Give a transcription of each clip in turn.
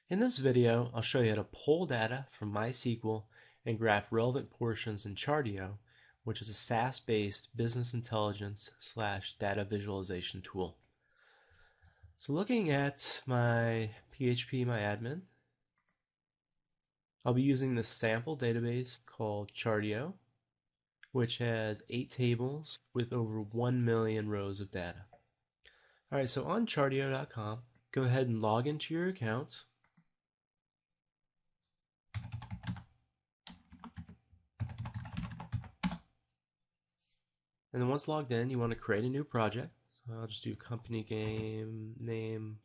In this video, I'll show you how to pull data from MySQL and graph relevant portions in Chartio, which is a SaaS-based business intelligence / data visualization tool. So looking at my PHP I'll be using this sample database called Chartio, which has 8 tables with over 1 million rows of data. Alright, so on Chartio.com, go ahead and log into your account. And then once logged in, you want to create a new project. So I'll just do company game name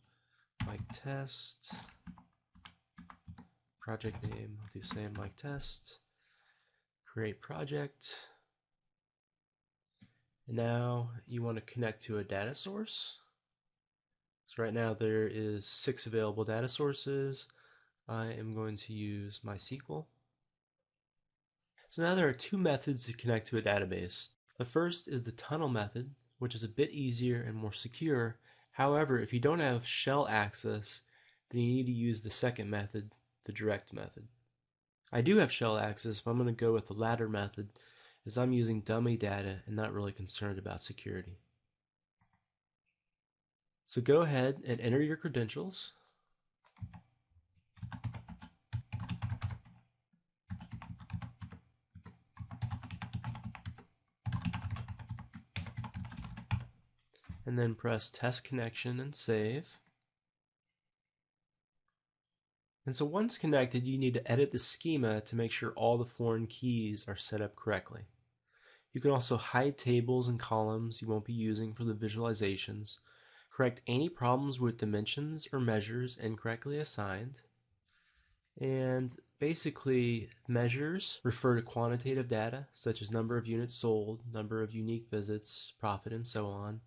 like test. Project name, I'll do same like test. Create project. And now you want to connect to a data source. So right now there is 6 available data sources. I am going to use MySQL. So now there are 2 methods to connect to a database. The first is the tunnel method, which is a bit easier and more secure. However, if you don't have shell access, then you need to use the second method, the direct method. I do have shell access, but I'm going to go with the latter method as I'm using dummy data and not really concerned about security. So go ahead and enter your credentials. And then press test connection and save. And so once connected, you need to edit the schema to make sure all the foreign keys are set up correctly. You can also hide tables and columns you won't be using for the visualizations, correct any problems with dimensions or measures incorrectly assigned, and basically measures refer to quantitative data such as number of units sold, number of unique visits, profit, and so on,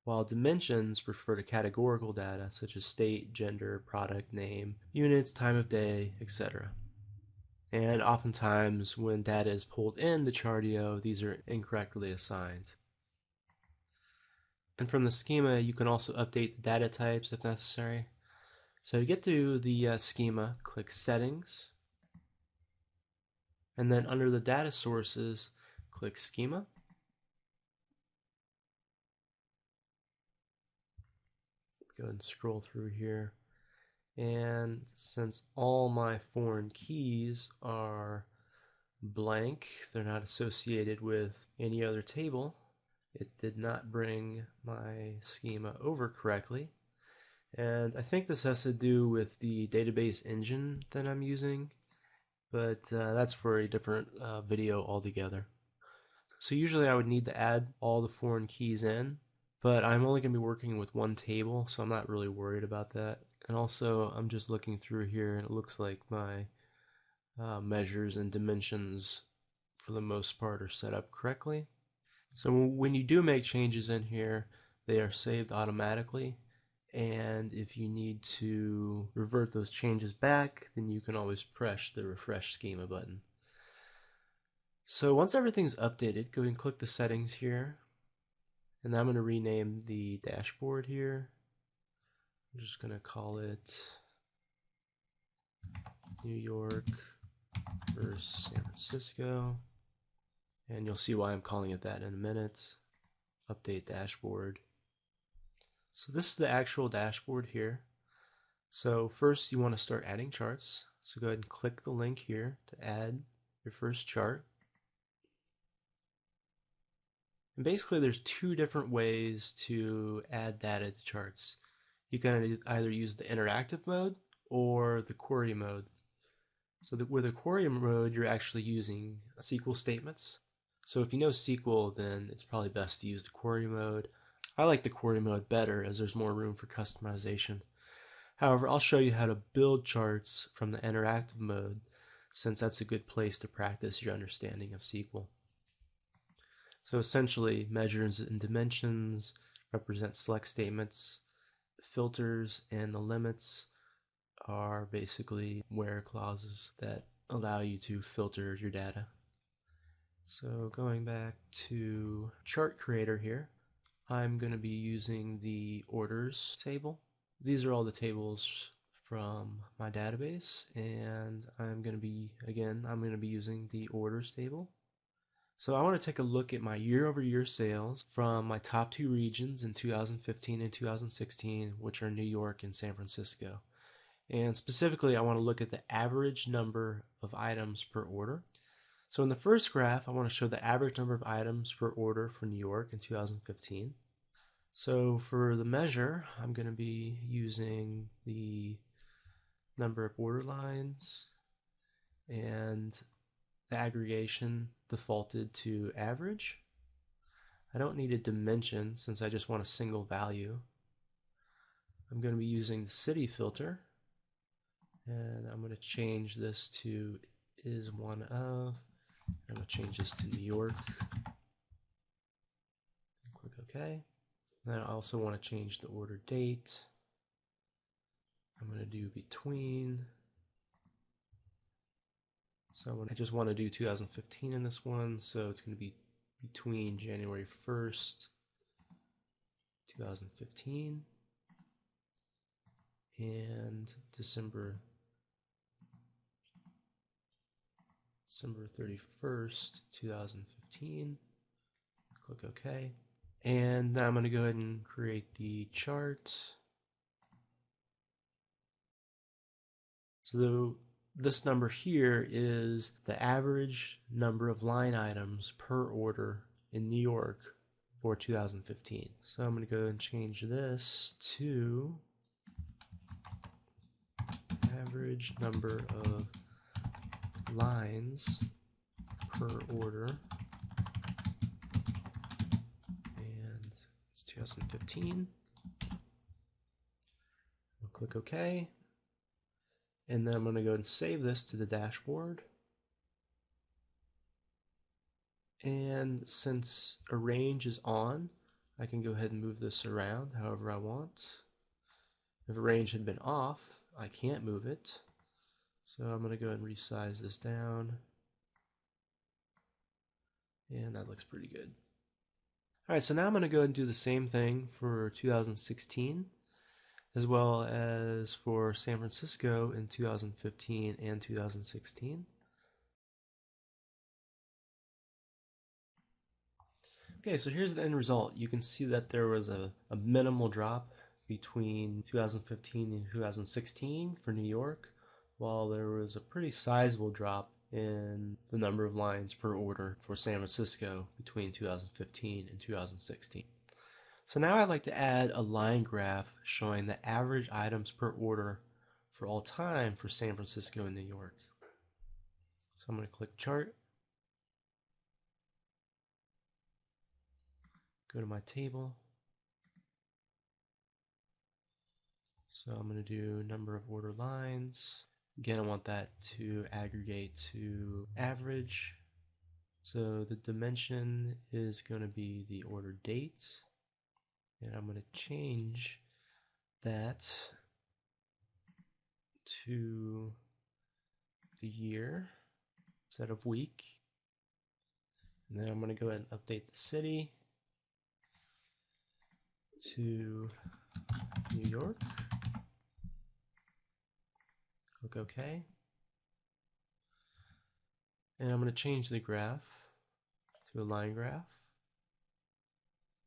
while dimensions refer to categorical data such as state, gender, product name, units, time of day, etc. And oftentimes when data is pulled in the Chartio, these are incorrectly assigned. And from the schema, you can also update the data types if necessary. So to get to the schema, click Settings, and then under the data sources, click Schema. Go ahead and scroll through here. And since all my foreign keys are blank, they're not associated with any other table, it did not bring my schema over correctly. And I think this has to do with the database engine that I'm using, but that's for a different video altogether. So usually I would need to add all the foreign keys in, but I'm only going to be working with one table, so I'm not really worried about that. And also I'm just looking through here and it looks like my measures and dimensions for the most part are set up correctly. So when you do make changes in here, they are saved automatically, and if you need to revert those changes back, then you can always press the refresh schema button. So once everything's updated, go ahead and click the settings here, and I'm going to rename the dashboard here. I'm just going to call it New York versus San Francisco. And you'll see why I'm calling it that in a minute. Update dashboard. So this is the actual dashboard here. So first you want to start adding charts. So go ahead and click the link here to add your first chart. And basically there's 2 different ways to add data to charts. You can either use the interactive mode or the query mode. So with the query mode, you're actually using SQL statements. So if you know SQL, then it's probably best to use the query mode. I like the query mode better as there's more room for customization. However, I'll show you how to build charts from the interactive mode, since that's a good place to practice your understanding of SQL. So essentially, measures and dimensions represent select statements. Filters and the limits are basically where clauses that allow you to filter your data. So going back to chart creator here, I'm going to be using the orders table. These are all the tables from my database, and I'm going to be using the orders table. So I want to take a look at my year-over-year sales from my top two regions in 2015 and 2016, which are New York and San Francisco. And specifically, I want to look at the average number of items per order. So in the first graph, I want to show the average number of items per order for New York in 2015. So for the measure, I'm going to be using the number of order lines, and the aggregation defaulted to average. I don't need a dimension since I just want a single value. I'm going to be using the city filter, and I'm going to change this to is one of. I'm going to change this to New York. Click OK. Then I also want to change the order date. I'm going to do between. So I just want to do 2015 in this one, so it's going to be between January 1st, 2015 and December 31st, 2015. Click OK. And now I'm going to go ahead and create the chart. So this number here is the average number of line items per order in New York for 2015. So I'm going to go ahead and change this to average number of lines per order, and it's 2015. I'll click OK. And then I'm going to go and save this to the dashboard. And since a range is on, I can go ahead and move this around however I want. If a range had been off, I can't move it. So I'm going to go ahead and resize this down. And that looks pretty good. All right, so now I'm going to go ahead and do the same thing for 2016. As well as for San Francisco in 2015 and 2016. Okay, so here's the end result. You can see that there was a minimal drop between 2015 and 2016 for New York, while there was a pretty sizable drop in the number of lines per order for San Francisco between 2015 and 2016. So now I'd like to add a line graph showing the average items per order for all time for San Francisco and New York. So I'm going to click Chart, go to my table. So I'm going to do number of order lines. Again, I want that to aggregate to average. So the dimension is going to be the order date. And I'm going to change that to the year instead of week. And then I'm going to go ahead and update the city to New York. Click OK. And I'm going to change the graph to a line graph.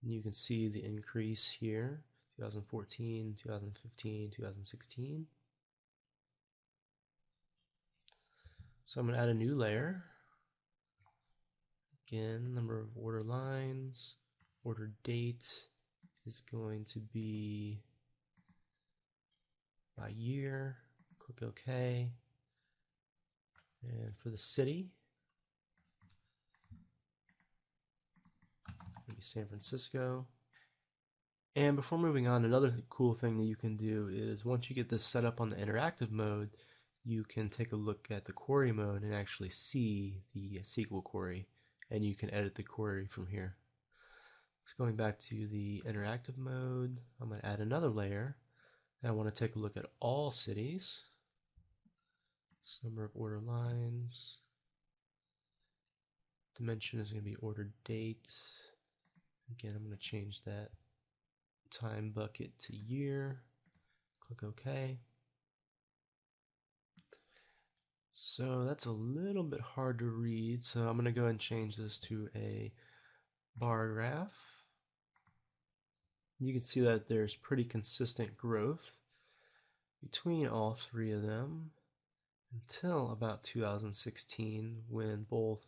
And you can see the increase here, 2014, 2015, 2016. So I'm going to add a new layer. Again, number of order lines, order date is going to be by year. Click OK. And for the city, maybe San Francisco. And before moving on, another cool thing that you can do is once you get this set up on the interactive mode, you can take a look at the query mode and actually see the SQL query, and you can edit the query from here. Just going back to the interactive mode, I'm going to add another layer, and I want to take a look at all cities. Number of order lines. Dimension is going to be order date. Again, I'm going to change that time bucket to year. Click OK. So that's a little bit hard to read, so I'm going to go ahead and change this to a bar graph. You can see that there's pretty consistent growth between all three of them until about 2016, when both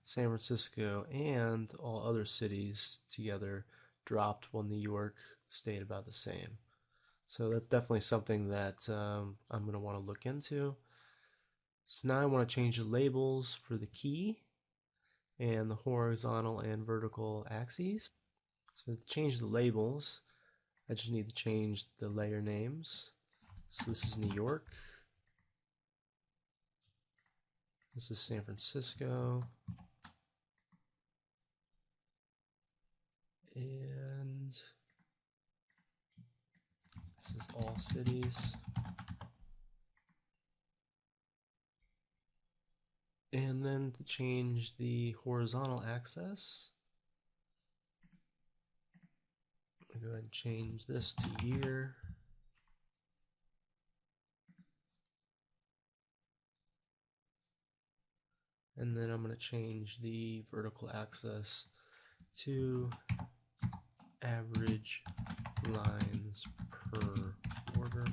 San Francisco and all other cities together dropped while New York stayed about the same. So that's definitely something that I'm going to want to look into. So now I want to change the labels for the key and the horizontal and vertical axes. So to change the labels, I just need to change the layer names. So this is New York. This is San Francisco. And this is all cities. And then to change the horizontal axis, I'm going to go ahead and change this to year. And then I'm going to change the vertical axis to average lines per order.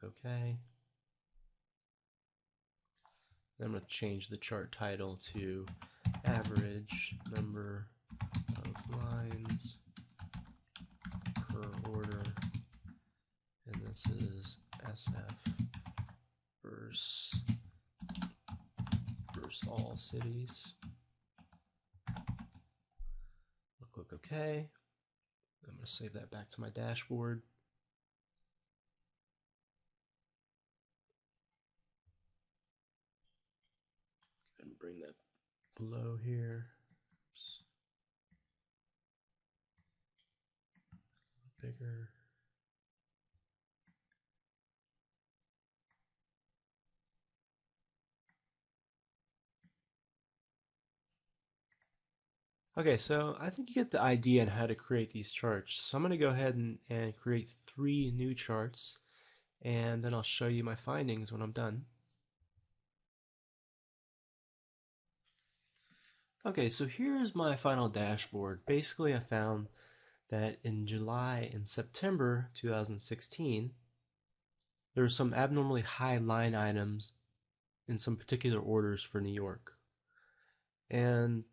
Click OK. I'm going to change the chart title to average number of lines per order, and this is SF versus all cities. I'll click OK. I'm going to save that back to my dashboard. And bring that below here. Oops. Bigger. Okay, so I think you get the idea on how to create these charts. So I'm going to go ahead and create 3 new charts, and then I'll show you my findings when I'm done. Okay, so here's my final dashboard. Basically, I found that in July and September 2016, there were some abnormally high line items in some particular orders for New York. And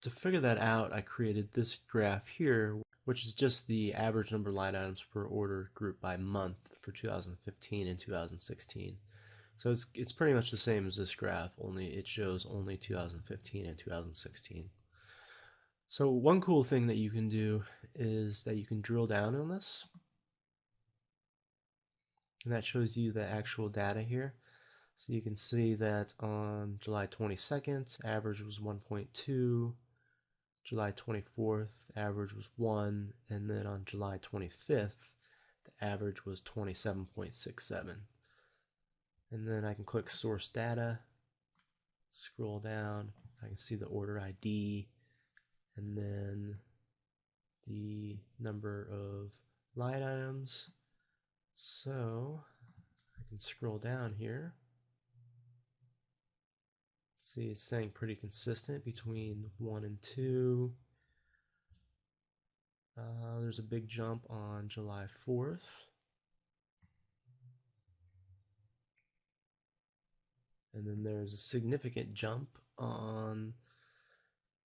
to figure that out, I created this graph here, which is just the average number of line items per order grouped by month for 2015 and 2016. So it's pretty much the same as this graph, only it shows only 2015 and 2016. So one cool thing that you can do is that you can drill down on this, and that shows you the actual data here. So you can see that on July 22nd, average was 1.2, July 24th, average was 1, and then on July 25th, the average was 27.67. And then I can click source data, scroll down, I can see the order ID, and then the number of line items. So I can scroll down here. See, it's staying pretty consistent between 1 and 2. There's a big jump on July 4th. And then there's a significant jump on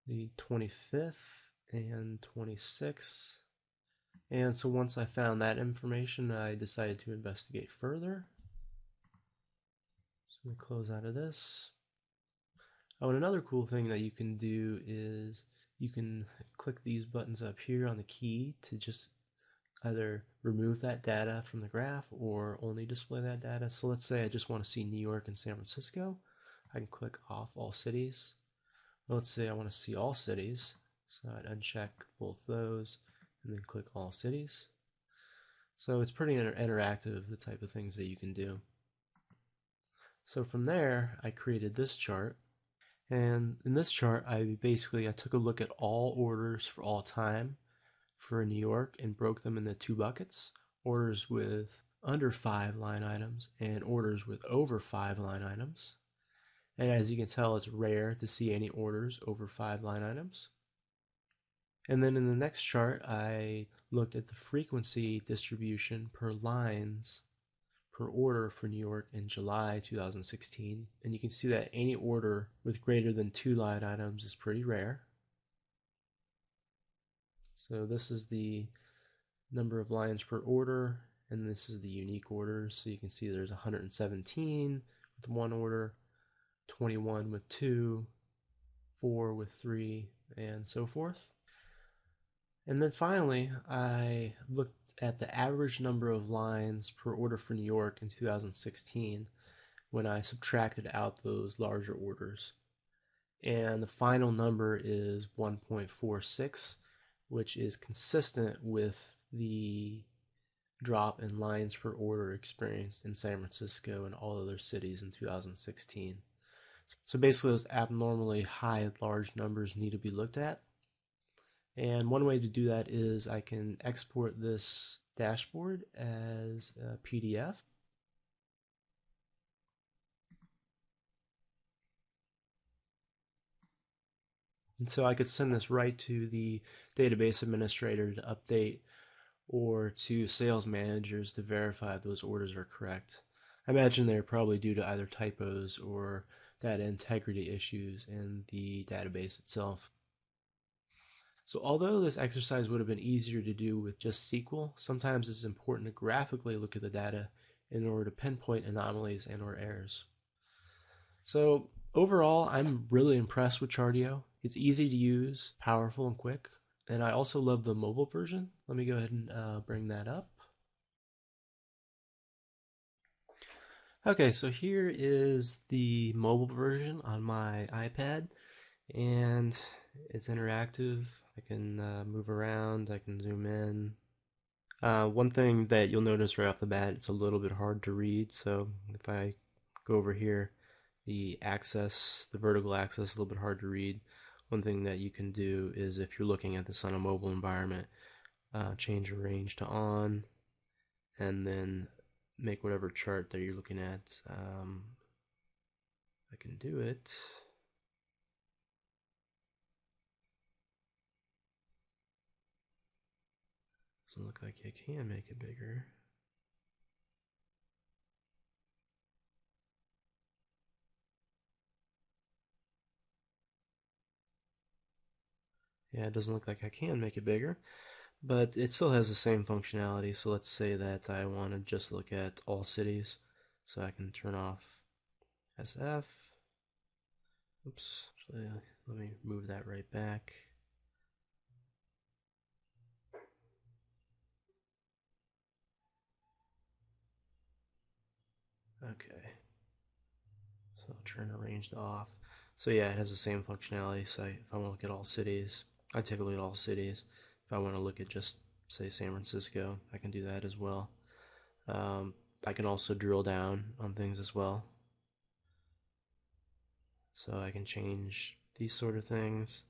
the 25th and 26th. And so once I found that information, I decided to investigate further. So I'm going to close out of this. Oh, and another cool thing that you can do is you can click these buttons up here on the key to just either remove that data from the graph or only display that data. So let's say I just want to see New York and San Francisco. I can click off all cities. Let's say I want to see all cities. So I'd uncheck both those and then click all cities. So it's pretty interactive, the type of things that you can do. So from there, I created this chart. And in this chart, I took a look at all orders for all time for New York and broke them into 2 buckets. Orders with under 5 line items and orders with over 5 line items. And as you can tell, it's rare to see any orders over 5 line items. And then in the next chart, I looked at the frequency distribution per lines per order for New York in July 2016. And you can see that any order with greater than 2 line items is pretty rare. So this is the number of lines per order, and this is the unique orders. So you can see there's 117 with 1 order, 21 with 2, 4 with 3, and so forth. And then finally, I looked at the average number of lines per order for New York in 2016 when I subtracted out those larger orders. And the final number is 1.46, which is consistent with the drop in lines per order experienced in San Francisco and all other cities in 2016. So basically, those abnormally high large numbers need to be looked at. And one way to do that is I can export this dashboard as a PDF. And so I could send this right to the database administrator to update, or to sales managers to verify if those orders are correct. I imagine they're probably due to either typos or data integrity issues in the database itself. So although this exercise would have been easier to do with just SQL, sometimes it's important to graphically look at the data in order to pinpoint anomalies and or errors. So overall, I'm really impressed with Chartio. It's easy to use, powerful and quick, and I also love the mobile version. Let me go ahead and bring that up. Okay, so here is the mobile version on my iPad, and it's interactive. I can move around, I can zoom in. One thing that you'll notice right off the bat, it's a little bit hard to read. So if I go over here, the vertical axis is a little bit hard to read. One thing that you can do is, if you're looking at this on a mobile environment, change your range to on, and then make whatever chart that you're looking at. I can do it. Doesn't look like I can make it bigger. Yeah, it doesn't look like I can make it bigger, but it still has the same functionality. So let's say that I want to just look at all cities. So I can turn off SF. Oops, actually, let me move that right back. Okay, so I'll turn arranged off. So yeah, it has the same functionality. So if I want to look at all cities, I take a look at all cities. If I want to look at just, say, San Francisco, I can do that as well. I can also drill down on things as well. So I can change these sort of things.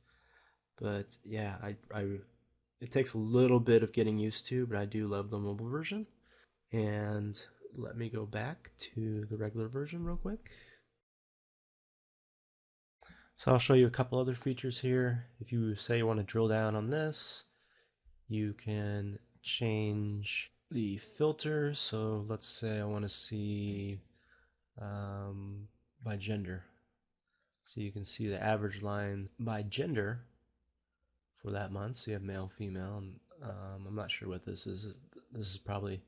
But yeah, it takes a little bit of getting used to, but I do love the mobile version. And let me go back to the regular version real quick. So I'll show you a couple other features here. If you say you want to drill down on this, you can change the filter. So let's say I want to see by gender. So you can see the average line by gender for that month. So you have male, female, and I'm not sure what this is. This is probably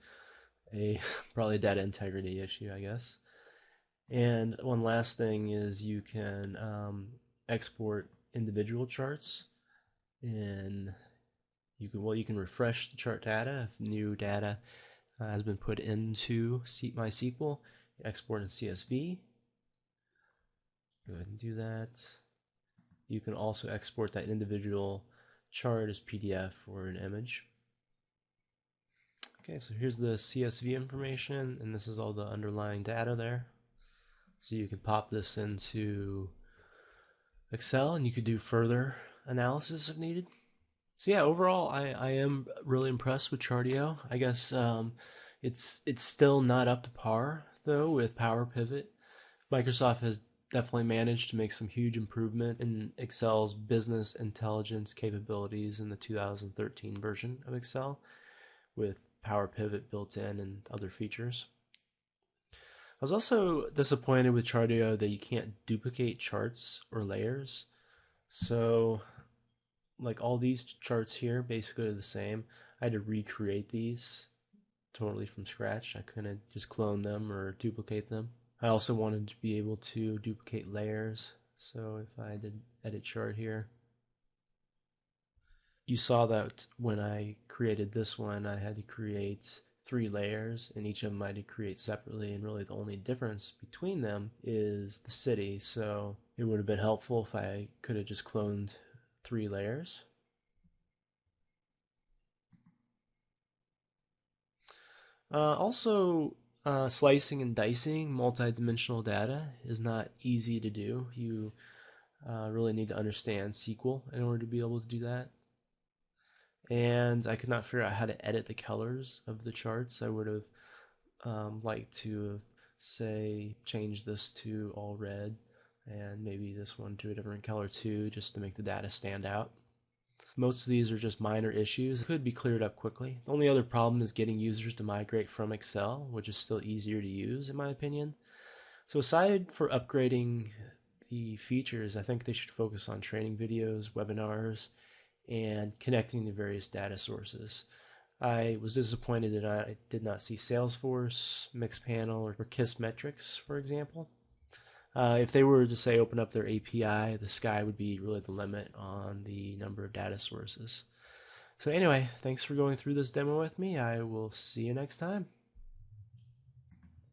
a data integrity issue, I guess. And one last thing is you can export individual charts, and you can refresh the chart data if new data has been put into MySQL. Export in CSV. Go ahead and do that. You can also export that individual chart as PDF or an image. Okay, so here's the CSV information, and this is all the underlying data there. So you can pop this into Excel, and you could do further analysis if needed. So yeah, overall, I am really impressed with Chartio. I guess It's still not up to par though with Power Pivot. Microsoft has definitely managed to make some huge improvement in Excel's business intelligence capabilities in the 2013 version of Excel with Power Pivot built in and other features. I was also disappointed with Chartio that you can't duplicate charts or layers. So, like all these charts here basically are the same. I had to recreate these totally from scratch. I couldn't just clone them or duplicate them. I also wanted to be able to duplicate layers. So if I did edit chart here, you saw that when I created this one, I had to create 3 layers, and each of them I had to create separately, and really the only difference between them is the city. So it would have been helpful if I could have just cloned 3 layers. Also, slicing and dicing multi-dimensional data is not easy to do. You really need to understand SQL in order to be able to do that. And I could not figure out how to edit the colors of the charts. I would have liked to, say, change this to all red and maybe this one to a different color too, just to make the data stand out. Most of these are just minor issues that could be cleared up quickly. The only other problem is getting users to migrate from Excel, which is still easier to use in my opinion. So aside for upgrading the features, I think they should focus on training videos, webinars, and connecting to various data sources. I was disappointed that I did not see Salesforce, Mixpanel, or KISS metrics, for example. If they were to say open up their API, the sky would be really the limit on the number of data sources. So anyway, thanks for going through this demo with me. I will see you next time.